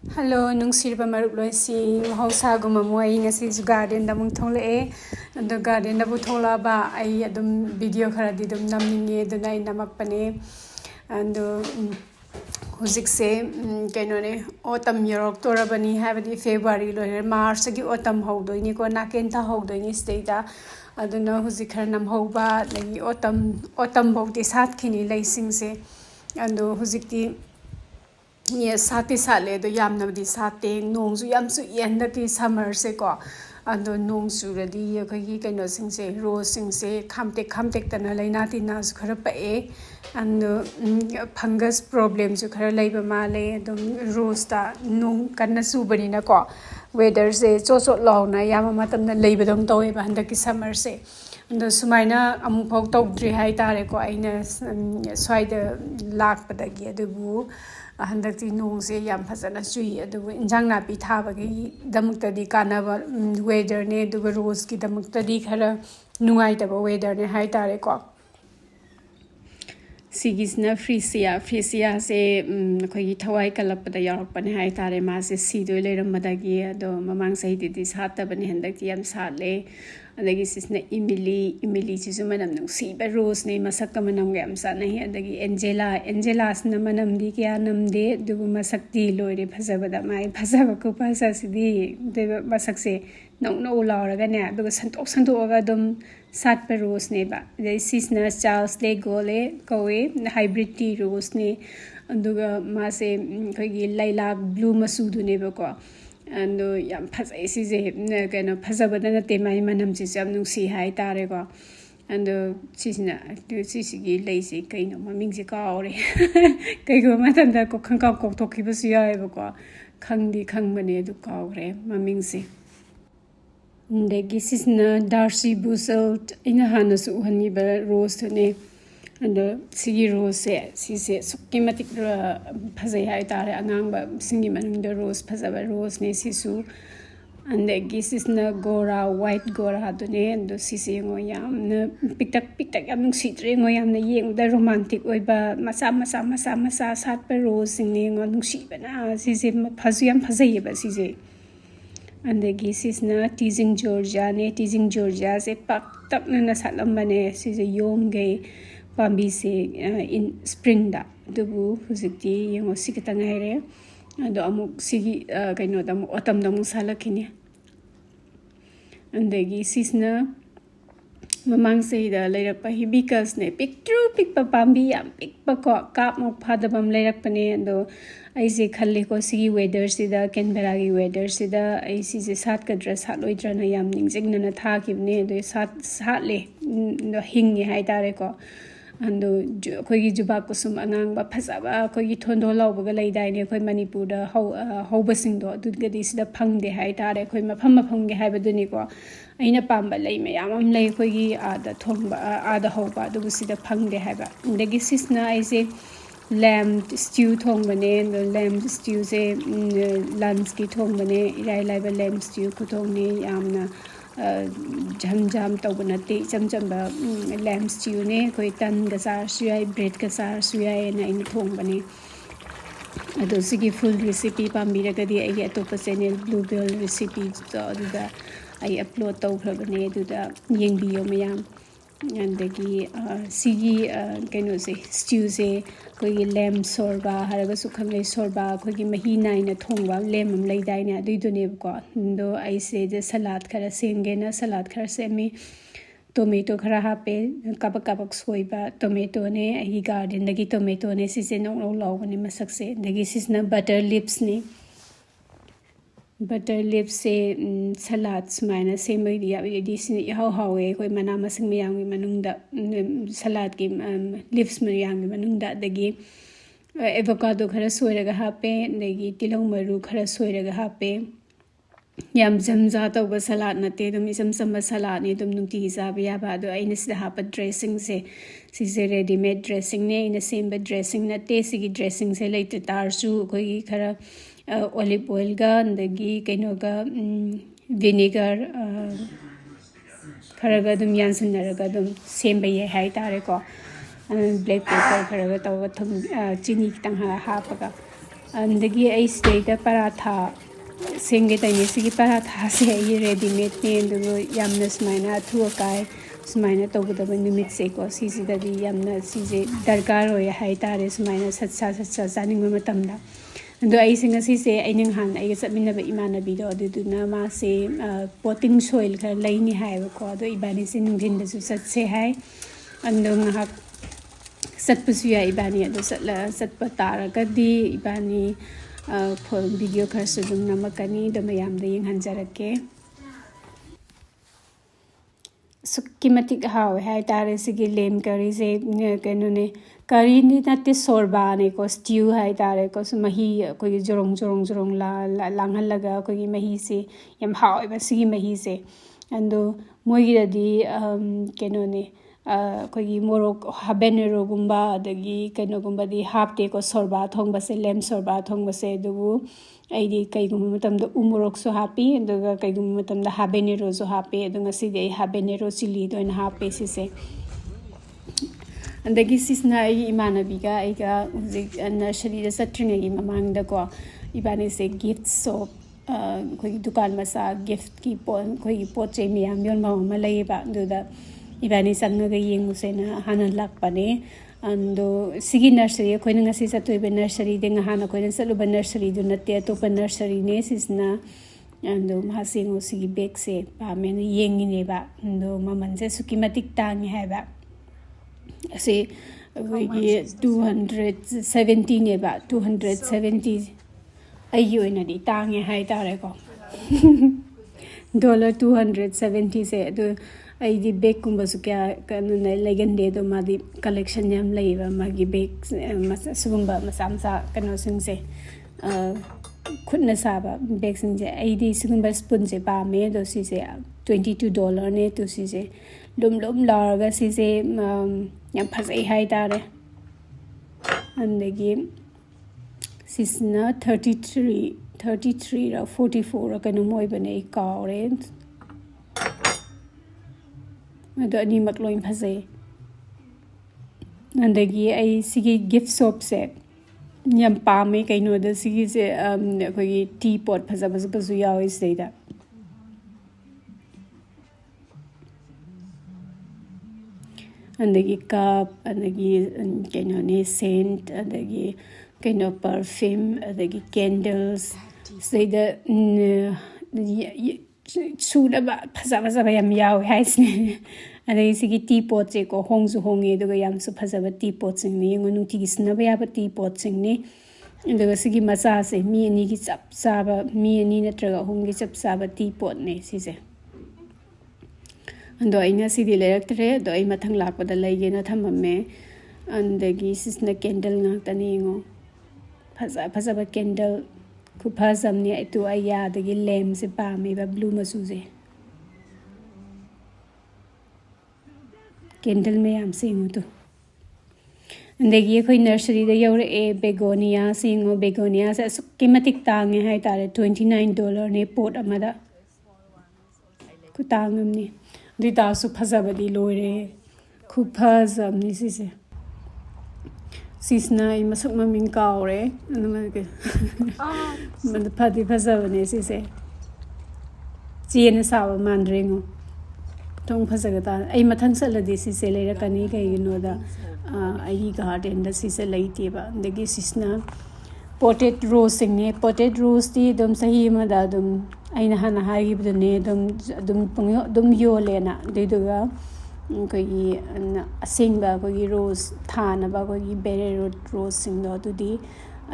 Hello, nung sirba maruk loy si hausa guma mo ai ngasi ju garden da mung thole e ando garden da bu thola ba ai adum video khara di dum namninge du nai namak pane ando huzik se kaino ne autumn yorok torabani habadi February loy March gi autumn howdoi ni ko naken ta howdoi ni stay da aduna huzik khara nam hoba lagi autumn bokti sat khini laising se ando huzik ti Yes, sati sale do yam na di sate nong su yam su yen da ki summer se ko ando nong su ra di ka gi kaino sing se rose sing se khamtek ta na laina ti na su khara pa e ando fungus problem su khara lai ba ma le do rose ta nong kan na su bani na ko weather se cho law na yam ma tam na lai ba dom to e ba handa ki summer se ando sumaina amuk phok tok dri hai ta re ko aina swai da lak pa da gi adu bu handakti nong se yam phasana chui adu injang na pi thaba gi damukta di kanaba weather ne du rose ki damukta di khara nungai ta ba weather ne hai tare ko sigisna frisia se khoi gi thawai kalap da yarok pane hai tare ma se si do le ram da gi ado mamang sai di sa ta bane handakti yam sa le adagi sisna imili sisu manam nung si ba rose ne masak ka manam gam sa nahi adagi angela sna manam di kya nam de du masak di loire phasaba da mai phasaba ko phasa sidi de masak se no la ra ga ne du santok ga dum sat pa rose ne ba de sisna charles le gole kowe hybrid tea rose ne aduga ma se khoi gi lilac blue masu du ne ba ko and yam phasai si je kaino phasaba da na te mai manam si jam nung si hai tare ko and sisna sisi gi lei si kaino maming si ka ore kai go ma tan da ko khang ka ko thok ki ba si ai ba ko khang bane du ka ore maming si ndegi sisna darcy busel ina hana su hani ba rose ne and sigi rose se sukkimatik phazai hai tare angang ba singi manung da rose phazaba rose ne sisu and gisisna gora white gora do ne and sisi ngo yam na piktak yam nung sitre ngo yam na yeng da romantic oi ba masa sat pa rose sing ne ngo nung si ba na sisi phazu yam phazai ba sisi and gisisna teasing georgia se pak tak na salam bane sisi yom ge pambi se in spring da dubu huzikti yengo sikita ngaire ado amuk sigi kaino da autumn da musalakini andegi sisna mamang se da leirak pa hibiscus ne pik pa pambi yam pik pa ko kap mok phadabam leirak pane ando ai se khalle ko sigi weather se da canberra gi weather se da ai si se sat ka dress hat loidra na yam ningjing na tha kibne do sat le no hingi hai tare ko ando khoi gi juba kusum angang ba phasaba khoi gi thondo law ba lai dai ne khoi manipur da how ba sing do du ga di sida phang de hai tare khoi mafam ge hai ba du ni ko aina pamba lai me yamam lai khoi gi ada thong ba ada how ba du sida phang de hai ba ndegi sisna ai se lamb stew thong bane the lamb stew se lunch ki thong bane irai lai ba lamb stew ku thong ni yamna jam tawba nate cham ba lamb stew ne koi tan ga sar suyai bread ga sar suyai na in thong bane ado sigi full recipe pambira ga di ai atopa channel bluebell recipe to da ai upload taw khrabane du da yengbiyo mayam andagi sigi kaino se stew se koi lamb sorba haraga su khangai sorba koi gi mahi nai na thongba lamb am lai dai na dui du ne ko do ai se de salad khara senge na salad khara semi tomato khara hape kabak soiba tomato ne ai garden dagi tomato ne si se no law ne masak se dagi sisna butter lips se salad smaina se mai dia di sin how e koi mana masing miyang gi manungda salad gi lips miyang gi manungda dagi avocado khara soiraga hape dagi tilong maru khara soiraga hape yam jamja tawba salad na te dum isam salad ni dum nungti za biya ba do aina sida hapa dressing se ready made dressing ne ina same dressing na te sigi dressing se later tar su koi khara olive oil ga ndagi kaino ga vinegar khara ga dum yansan naraga dum same ba ye hai tare ko black pepper khara ga taw thum chini kitang ha pa ga andagi ai state paratha senge taini sigi paratha se ai ready made ne ndu yamna smaina thu kai smaina tawdaba nimit se ko sisi dadi yamna sije darkar hoy hai tare smaina satsa janing ma matamda ando ai singa sise ai ning han ai chatmina ba imana bi do duduna ma se potting soil kha laini hai ko do ibani se ningdin da su sat se hai ando ngahak satpusu ya ibani ado satpa taragadi ibani video khar su dum namakani do mayam da ying hanjarake sukki matik haw hai tare sigi lem curry se kenu ne curry ni natte sorba ne ko stew hai tare ko mahi ko jorong la langhal laga ko gi mahi se yam haw ba sigi mahi se ando mogi dadi kenu ne ko gi morok habanero gumba adagi kenu gumba di hapte ko sorba thong ba se lem sorba thong ba se dubu aidi kaigum matamda umorok so happy aduga kaigum matamda habanero so happy adunga sidi habanero chili doin happy sise andagi sisna ai imana biga aiga nursery da satrine gi mamang da ko ibani se gift shop koi dukan masa gift ki pon koi pot che miyam yon ma lai ba duda ibani sanga ga yeng musena hana lakpane ando sigi nursery ko nga si sa toy nursery de nga hana ko sa luba nursery do natte to pa nursery ne sisna ando masingo sigi bag se pa men yengi ne ba ando maman se sukimatik tang hai ba se 270 ne ba 270 ayo ina di tang hai tare ko $270 se do ai di bag kumba su kya kanuna legende do madi collection yam leiba magi bag sugumba masamsa kano singse khutna saba bag singje ai di sugumba spoon je ba me do si se $22 ne to si se lum larga si se yam phasai hai tare andagi sisna 33 ra 44 ra kanu moi bane kaure ado ani makloin phase andagi ai sigi gift shop se yam pame kaino da sigi se koi tea pot phaza bazu yaw is da andagi cup andagi kaino ne scent andagi kaino perfume andagi candles say da suda ba phaza ba yam yaw haisne adai sigi tea pot che ko hongju honge do yam su phaza ba tea pot sing ni ngonu ti gisna ba ya ba tea pot sing ni ndo sigi macha se mi ani gi chap sa ba mi ani na tra hong gi chap sa ba tea pot ne si se ando aina si di leraktre do ai mathang lak pa da lai ge na thamamme andagi sisna candle ngak tani ngo phaza ba candle Kupazamni itu ayah dagi lem se pami ba blue masuje candle me am singu tu andagi khoi nursery da yaure e begonia singo begonia sa kimatik tang hai tare $29 ne pot amada ku tangam ni dita su phazabadi loire khupazamni sise sisna I masak maming kaure anamage man phadi phazabane sise chien sawa mandrengo tong phasaga ta ai mathang saladi sise leira kani kai no da ai garden da sise leite ba degi sisna potted rose singne potted rose ti dum sahi ma da dum aina hana hagi bdane dum yo lena deduga koi asingba koi rose thana ba koi berry rose sing do di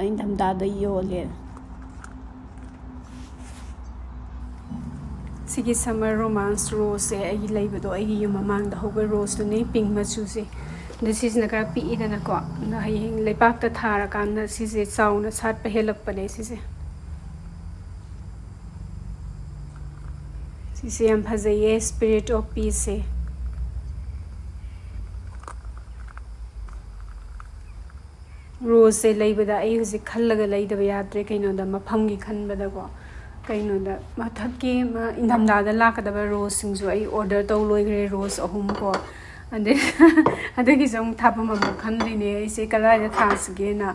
in tham da yo le sigi summer romance rose se ai leiba do ai yuma mang da hoga rose to ne pink machu se this is na ka pi ida na ko na hing lepak ta thara kan na si se chaw na sat pa helak pa ne si se am phazaye spirit of peace se rose se leibada ai husi khallaga leidaba yadre kaino da mafam gi khanbada ko kaino da mathakki ma indamda da lakadaba rose singju ai order taw loigre rose ahum ko ande adagi jong thapama mo khandine ai se kala da thasge na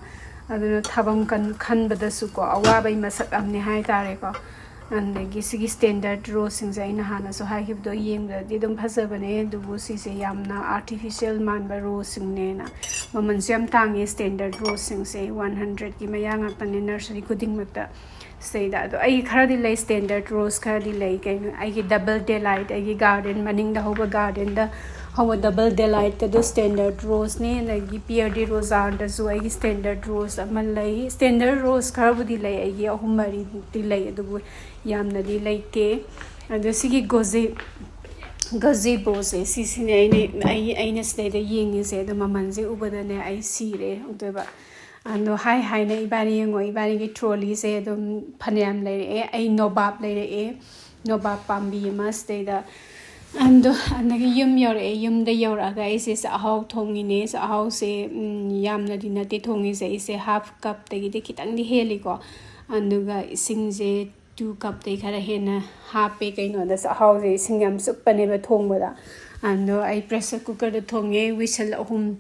aduna thabam khanbadasu ko awabai masak amne hai tare ko andagi sigi standard rose singse aina hana so hai hibdo yengda dum phasabane dubu si se yamna artificial manba rose singne na maman jam tangi standard rose singse 100 ki mayang akane nursery kuding mata say that I khara lay standard rose khara lay I double delight I garden maning the hoba garden the how double delight the standard rose ne like pear de rose and so I standard rose amalai standard rose khara budi lay I ahumari delay the yamna delay ke and the sigi gazebo se sisi I stay the ying is the mamanze ubadane I see re udeba and high high na ibani ngo ibani ki trolley se dum phanyam lai ai nobab lai nobab pambi ma stay da and gi yum yor yum da yor aga is a how thongi ne sa how se yam na dina te thongi se is half cup te gi kitang di heli ko and ga sing je 2 cup te khara hena half pe kai no da sa how se sing yam sup pane ba thong ba da and I pressure cooker da thonge whistle hum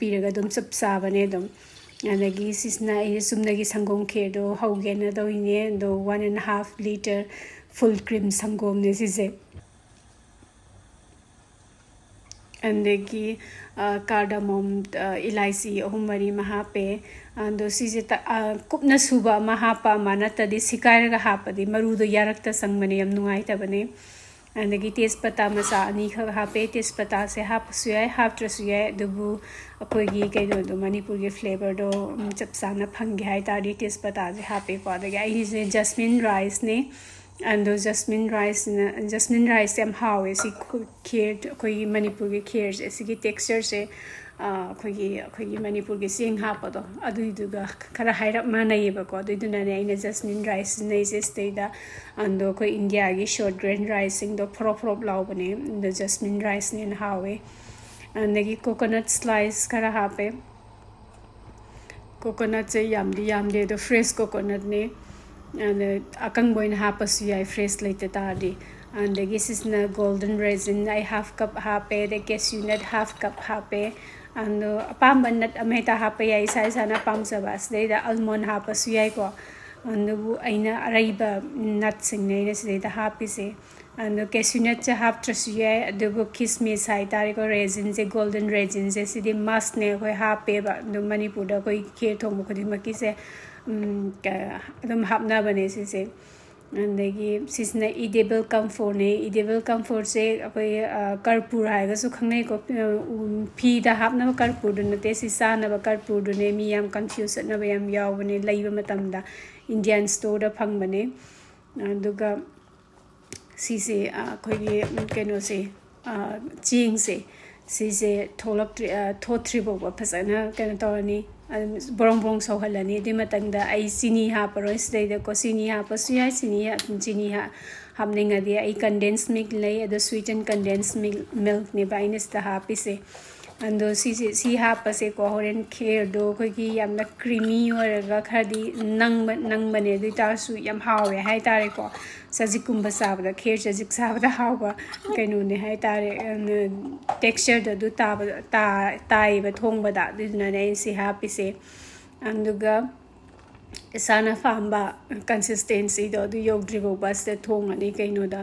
piraga dum sap sabane dum adagi sisna sumnagi sangom khedo haugena do ine do 1.5 liter full cream sangom ne sise andagi cardamom ilaisi ahumari mahape ando sise kupna suba mahapa manata di sikairaga hapadi marudo yarakta sangmane yam nungai tabane and the tespata masa ani hape tespata se hap suyai hap trasuyai dubu akogi kaino do manipur ge flavor do chapsana phangi hai tari tespata je hape ko da ga is jasmine rice ne and those jasmine rice am how is kheer koi manipur ge kheer se gi texture se khoi manipur ge sing hapa do adu duga khara hairap manai ba ko duduna ne ina jasmine rice ne se stay da ando khoi india ge short grain rice sing do prop law bane the jasmine rice ne hawe and the coconut slice khara hape coconut se yamde the fresh coconut ne and akang boin hapas yai fresh late tardi and the this is na golden raisin I half cup hape the cashew nut half cup hape and apamba nut ameta hape yai sai sana pam sabas de the almond hapas yai ko and aina araiba nut sing ne se the happy se and cashew nut cha half trust yai the kismis hai tari ko raisin se golden raisin se si must ne ko hape ba no manipur da koi khe thong ko di maki se adum hapna bane se and the sisna edible comfort se akoi karpur hai ga su khangnai ko phi da hapna karpur du nate si sa na ba karpur du ne mi yam confuse na ba yam yaw bane leiba matam da indian store da phang bane aduga si se akoi ge keno se ching se si se tholak thotri bo ba phasana kana tawani borong so halani di matangda ai sini ha paros dei da ko sini ha pasuyai sini ha hamninga di ai condensed milk lay the sweetened condensed milk ne bainis da ha pise and si ha pase ko horen kheer do ko ki yamna creamy or ga khadi nang bane di ta su yam hawe hai tare ko sajikum basab da kheer sajik sab da hawa kainu ne hai tare texture da du ta ba thong ba da du na ne si ha pise anduga sana famba consistency do du yog dribo bas the thong ani kaino da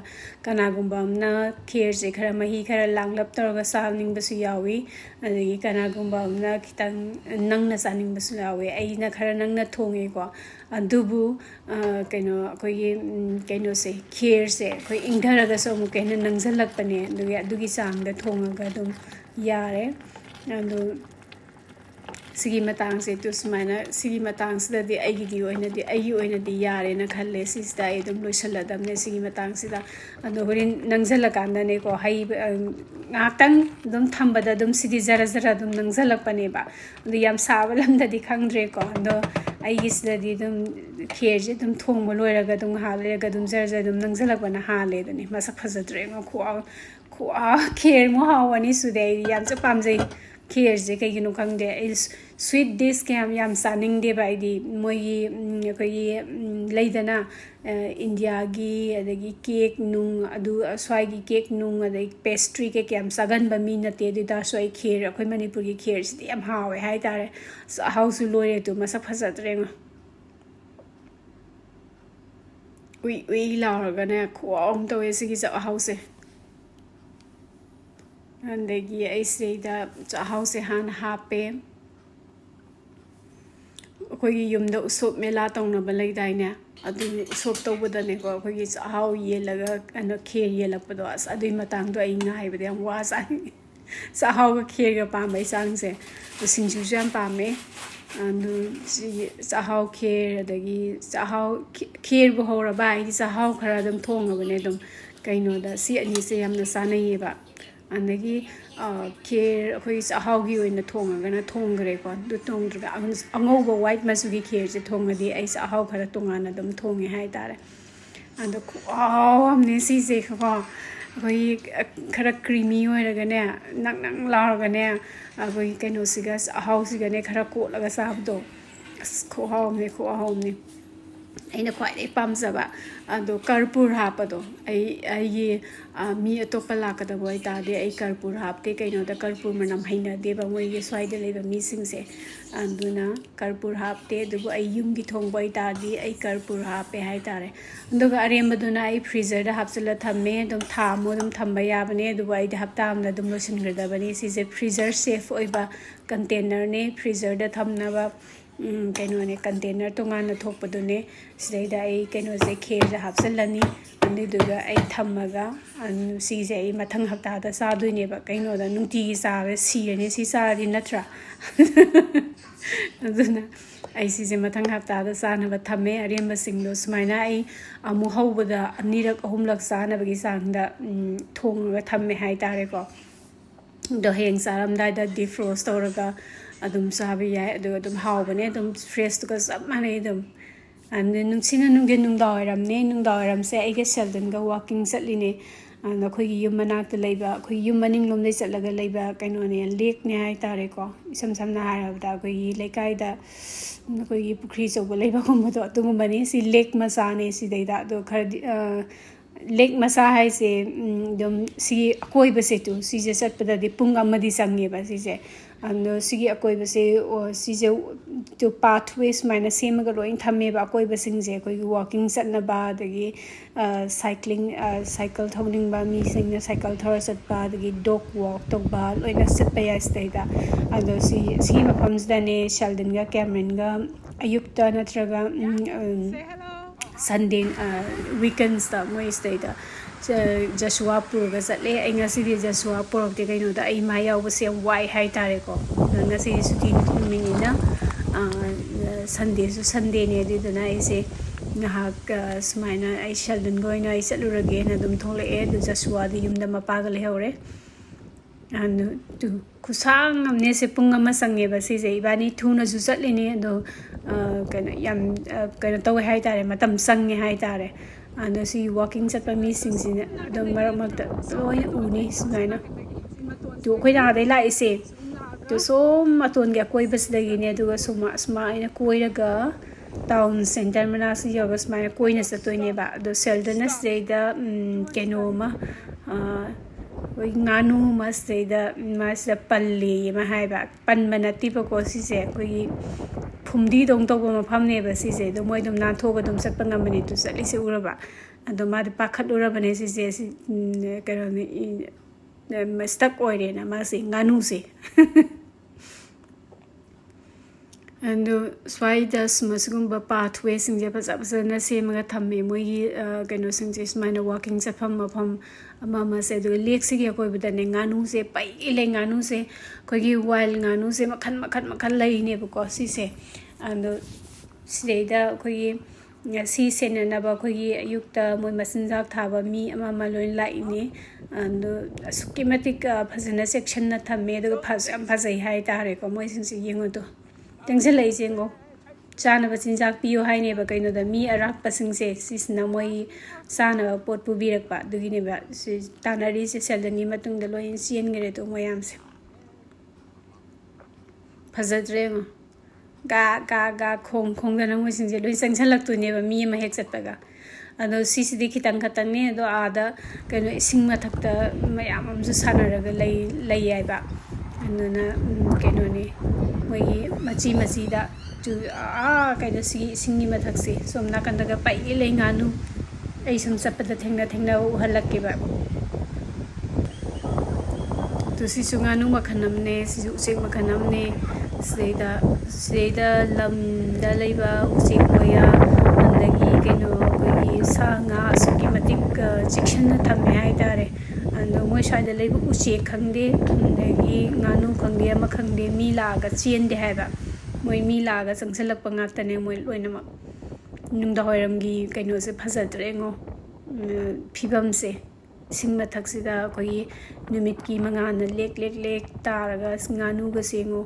kana gumbam na kheer je khara mahi khara langlap tor ga salning basu yawi ani kana gumbam na kitang nang na saning basu yawi ai na khara nang na thonge ko adubu kaino kaino se kheer se koi ingdara ga so mu kaina nangjalak pane dugi sang da thonga ga dum yare ando sigi matang se tu smaina sigi matang se di ai gi oina di yare na khalle sis da edum loisaladam ne sigi matang se da ando horin nangjala kanda ne ko hai ngakang dum thambada dum sidi zara dum nangjala pane ba ando yam sawalam da di khangdre ko ando ai gis da di dum kheer je dum thong mo loiraga dum hale ga dum zara dum nangjala bana hale da ni masak phajadre ngo khuwa kheer mo hawani su dei yam cha pamjai Kheer se kai gino khang de is sweet dish ke yam saning de bai di moi gi leidana India gi adagi cake nung adu swai gi cake nung adagi pastry ke yam sagan ba mi na te du da swai kheer akhoi Manipur gi kheer si yam hawe hai tare how su loye tu masak phasat reng ui la ga ne khom to esi gi Chak-hao se andagi ai se da Chak-hao se han hape akhoi yum da usop mela tong na balai dai ne adu usop to bu da ne ko akhoi Chak-hao ye laga ano kheer ye lak pado as adu matang do ai ngai ba yam wa sa Chak-hao ga kheer ga pa mai sang se singju jam pa me anu Chak-hao kheer adagi Chak-hao kheer bu hora ba ai Chak-hao khara dum thong ba ne dum kaino da si ani se yam na sa nai ba andagi kheer akhoi Chak-hao gi oina thong ga na thong gre ko du thong dra angau ba white masu gi kheer se thong adi ai Chak-hao khara tonga na dum thong e hai tare ando amne si se ko akhoi khara creamy oira ga ne nang la ga ne akhoi kaino siga Chak-hao siga ne khara ko la ga sa do ko hom ne aina khwai pamjaba ado karpur hapado ai mi atopa lakada boy ta de ai karpur hapte kaino da karpur manam haina de ba moi ge swai de leba mi sing se anduna karpur hapte dubu ai yum gi thong boy ta di ai karpur hape hai tare ndoga arembaduna ai freezer da hapsala thamme dum thamo dum thamba ya bane dubu ai da hapta amna dum losin grada bani si je freezer safe oiba container ne freezer da thamna ba kaino ne container tonga na thokpadu ne sidai da ai kaino se kheer ja hapsalani andi duga ai thamaga anu si je ai mathang hapta da sa duine ba kaino da nungti gi sa be si ne si sa ri natra aduna ai si je mathang hapta da sa na ba thame aremba singlo sumaina ai amu hawbada anirak ahumlak sa na bagi sang da thong ga thamme hai tare ko do heng saram dai da defrost oraga adum sabi ya adu adum haw bane adum fresh to ka sab mane adum and nung sina nung ge nung dawaram ne nung dawaram se ai ge Sheldon ga walking satli ne na khoi gi yum manak ta leiba khoi yum maning lom dei satlaga leiba kaino ne lake ne hai tare ko isam sam na har da khoi gi lekai da khoi gi pukhri so bo leiba ko mo to tung bani si lake masa ne si dei da do khar lake masa hai se dum si akoi ba se tu si je sat pada di pung amadi sangne ba si je and sigi akoi ba se si je to pathways mina same ga loin thamme ba akoi ba sing je koi walking sat na ba dagi cycling cycle thoning ba mi sing na cycle thor sat ba dagi dog walk to ba loina sat pa ya stay da and si mafams da ne Sheldon ga Cameron ga ayukta natraga Sunday weekends da moi stay da Joshua Pur ga satle ai ngasi di Joshua Pur de kaino da ai ma yaw se wai hai tare ko ngasi suti ming ina Sunday su Sunday ne di dana ai se ngahak smaina ai Sheldon goina ai salurage na dum thole e du Joshua di yum da mapa ga le hore and tu kusang amne se punga masange ba si je ibani thuna su satle ne do kana yam kana taw hai tare matam sange hai tare and si walking sat pa mi sing sin do marak ta loi uni smaina tu khoi da dai lai se tu so maton ga koi bas dagi ne du so ma sma ina koi raga town center mana si yoga smaina koi na sa toi ne ba do Sheldon se da keno ma oi nganu mas se da mas da palli ma hai ba pan manati pa ko si se koi phumdi dong to ma pham ne ba si se do moi dum na tho ga dum sat pa ngam ni tu sat li se ura ba ado ma de pakhat ura ba ne si se si karo ni stuck oire na ma si nganu se and swai das masgumba pathway sing je pasa pasa na se mga thamme moi kaino sing je smaina walking sa pham ama se do lake se ge koi bada ne nganu se pai le nganu se koi gi wild nganu se makhan lai ne ko si se and se da koi si se na ba koi gi ayukta moi masinjak thaba mi ama loin lai ne and schematic phasana section na thamme do phasai hai tare ko moi sing se yengo to tengse lai jengo chana ba chinjak piyo hai ne ba kaino da mi arak pasing se sisna moi sana pot pu birak pa dugi ne ba si tanari se Sheldon ni matung da loin sien gere to moyam se ꯐꯖꯗ꯭ꯔꯦꯉꯣ ꯒꯥ ꯈꯣꯡꯗꯅ ꯃꯣꯏꯁꯤꯡꯁꯦ ꯂꯣꯏ ꯆꯪꯁꯜꯂꯛꯇꯣꯏꯅꯦꯕ ꯃꯤ ꯑꯃ ꯍꯦꯛ ꯆꯠꯄꯒ ꯑꯗꯣ ꯁꯤꯁꯤꯗꯤ ꯈꯤꯇꯪ ꯈꯛꯇꯪꯅꯦ ꯑꯗꯣ ꯑꯥꯗ ꯀꯩꯅꯣ ꯏꯁꯤꯡ ꯃꯊꯛꯇ ꯃꯌꯥꯝ ꯑꯃꯁꯨ ꯁꯥꯟꯅꯔꯒ ꯂꯩ ꯍꯥꯏꯕ ꯑꯗꯨꯅ ꯀꯩꯅꯣꯅꯤ ꯃꯣꯏꯒꯤ ꯃꯆꯤꯗ ꯀꯩꯅꯣ ꯁꯤꯒꯤ ꯏꯁꯤꯡꯒꯤ ꯃꯊꯛꯁꯦ ꯁꯣꯝ ꯅꯥꯀꯟꯗꯒ ꯄꯩꯒ ꯂꯩ ꯉꯥꯅꯨ ꯑꯩ ꯁꯨꯝ ꯆꯠꯄꯗ ꯊꯦꯡꯅ ꯎꯍꯜꯂꯛꯀꯦꯕ ꯑꯗꯣ ꯁꯤꯁꯨ ꯉꯥꯅꯨ ꯃꯈꯜ ꯑꯃꯅꯦ ꯁꯤꯁꯨ ꯎꯆꯦꯛ ꯃꯈꯜ ꯑꯃꯅꯦ ꯁꯤꯗꯩꯗ ꯂꯝꯗ ꯂꯩꯕ ꯎꯆꯦꯛ ꯋꯥꯌꯥ ꯑꯗꯒꯤ ꯀꯩꯅꯣ ꯑꯩꯈꯣꯏꯒꯤ ꯁꯥ ꯉꯥ ꯑꯁꯨꯛꯀꯤ ꯃꯇꯤꯛ ꯆꯦꯛꯁꯤꯟꯅ ꯊꯝꯃꯦ ꯍꯥꯏꯇꯥꯔꯦ ꯑꯗꯣ ꯃꯣꯏ ꯁ꯭ꯋꯥꯏꯗ ꯂꯩꯕ ꯎꯆꯦꯛ ꯈꯪꯗꯦ ꯑꯗꯒꯤ ꯉꯥꯅꯨ ꯈꯪꯗꯦ ꯑꯃ ꯈꯪꯗꯦ ꯃꯤ ꯂꯥꯛꯑꯒ ꯆꯦꯟꯗꯦ ꯍꯥꯏꯕ ꯃꯣꯏ ꯃꯤ ꯂꯥꯛꯑꯒ ꯆꯪꯁꯤꯜꯂꯛꯄ ꯉꯥꯛꯇꯅꯦ ꯃꯣꯏ ꯂꯣꯏꯅꯃꯛ ꯅꯨꯡꯗꯥꯡꯋꯥꯏꯔꯝꯒꯤ ꯀꯩꯅꯣꯁꯦ ꯐꯖꯗ꯭ꯔꯦꯉꯣ ꯐꯤꯕꯝꯁꯦ ꯏꯁꯤꯡ ꯃꯊꯛꯁꯤꯗ ꯑꯩꯈꯣꯏꯒꯤ ꯅꯨꯃꯤꯠꯀꯤ ꯃꯉꯥꯜꯅ ꯂꯦꯛ ꯇꯥꯔꯒ ꯉꯥꯅꯨꯒ ꯁꯦꯡꯉꯣ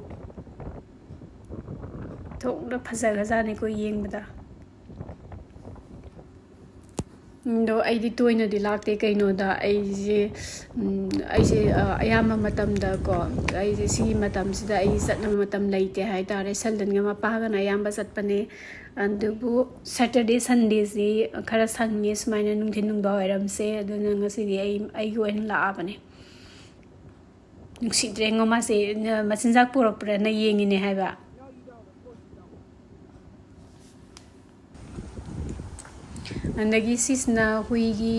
ꯊꯣꯛꯅ ꯐꯖꯈ꯭ꯔꯖꯥꯠꯅꯤꯀꯣ ꯌꯦꯡꯕꯗ ꯑꯗꯣ ꯑꯩꯗꯤ ꯇꯣꯏꯅꯗꯤ ꯂꯥꯛꯇꯦ ꯀꯩꯅꯣꯗ ꯑꯩꯁꯦ ꯑꯌꯥꯝꯕ ꯃꯇꯝꯗꯀꯣ ꯑꯩꯁꯦ ꯁꯤꯒꯤ ꯃꯇꯝꯁꯤꯗ ꯑꯩ ꯆꯠꯅꯕ ꯃꯇꯝ ꯂꯩꯇꯦ ꯍꯥꯏꯇꯥꯔꯦ ꯁꯦꯜꯗꯟꯒ ꯃꯄꯥꯒꯅ ꯑꯌꯥꯝꯕ ꯆꯠꯄꯅꯦ ꯑꯗꯨꯕꯨ ꯁꯦꯇꯔꯗꯦ ꯁꯟꯗꯦꯁꯤ ꯈꯔ ꯁꯪꯉꯦ ꯁꯨꯃꯥꯏꯅ ꯅꯨꯡꯗꯥꯡꯋꯥꯏꯔꯝꯁꯦ ꯑꯗꯨꯅ ꯉꯁꯤꯗꯤ ꯑꯩꯒꯤ ꯑꯣꯏꯅ ꯂꯥꯛꯑꯕꯅꯦ ꯅꯨꯡꯁꯤꯗ꯭ꯔꯦꯉꯣ ꯃꯥꯁꯦ ꯃꯆꯤꯟꯖꯥꯛ ꯄꯨꯔꯛꯄ꯭ꯔꯅ ꯌꯦꯡꯉꯤꯅꯦ ꯍꯥꯏꯕ ꯑꯗꯒꯤ ꯁꯤꯁꯤꯅ ꯍꯨꯏꯒꯤ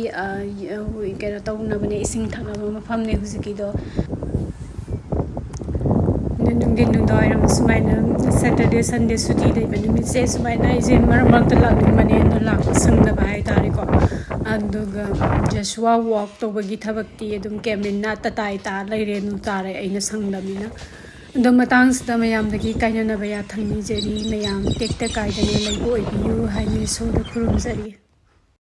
ꯀꯩꯅꯣ ꯇꯧꯅꯕꯅꯦ ꯏꯁꯤꯡ ꯊꯛꯅꯕ ꯃꯐꯝꯅꯦ ꯍꯧꯖꯤꯛꯀꯤꯗꯣ ꯅꯨꯡꯗꯥꯡꯋꯥꯏꯔꯝ ꯁꯨꯃꯥꯏꯅ ꯁꯦꯇꯔꯗꯦ ꯁꯟꯗꯦ ꯁꯨꯇꯤ ꯂꯩꯕ ꯅꯨꯃꯤꯠꯁꯦ ꯁꯨꯃꯥꯏꯅ ꯑꯩꯁꯦ ꯃꯔꯛ ꯃꯔꯛꯇ ꯂꯥꯛꯅꯤꯡꯕꯅꯦ ꯑꯗꯣ ꯂꯥꯛꯄ ꯁꯪꯗꯕ ꯍꯥꯏꯇꯥꯔꯦꯀꯣ ꯑꯗꯨꯒ ꯖꯁꯋꯥ ꯋꯥꯛ ꯇꯧꯕꯒꯤ ꯊꯕꯛꯇꯤ ꯑꯗꯨꯝ ꯀꯦꯃꯤꯟꯅ ꯇꯇꯥꯏ ꯂꯩꯔꯦ ꯑꯗꯨꯝ ꯇꯥꯔꯦ ꯑꯩꯅ ꯁꯪꯗꯕꯅꯤꯅ ꯑꯗꯣ ꯃꯇꯥꯡꯁꯤꯗ ꯃꯌꯥꯝꯗꯒꯤ ꯀꯥꯏꯅꯅꯕ ꯌꯥꯊꯪ ꯅꯤꯖꯔꯤ ꯃꯌꯥꯝ ꯇꯦꯛꯇ ꯀꯥꯏꯗꯅ ꯂꯩꯕ ꯑꯣꯏꯕꯤꯌꯨ ꯍꯥꯏꯅ ꯏꯁꯣꯔꯗ ꯈꯨꯔꯨꯝꯖꯔꯤ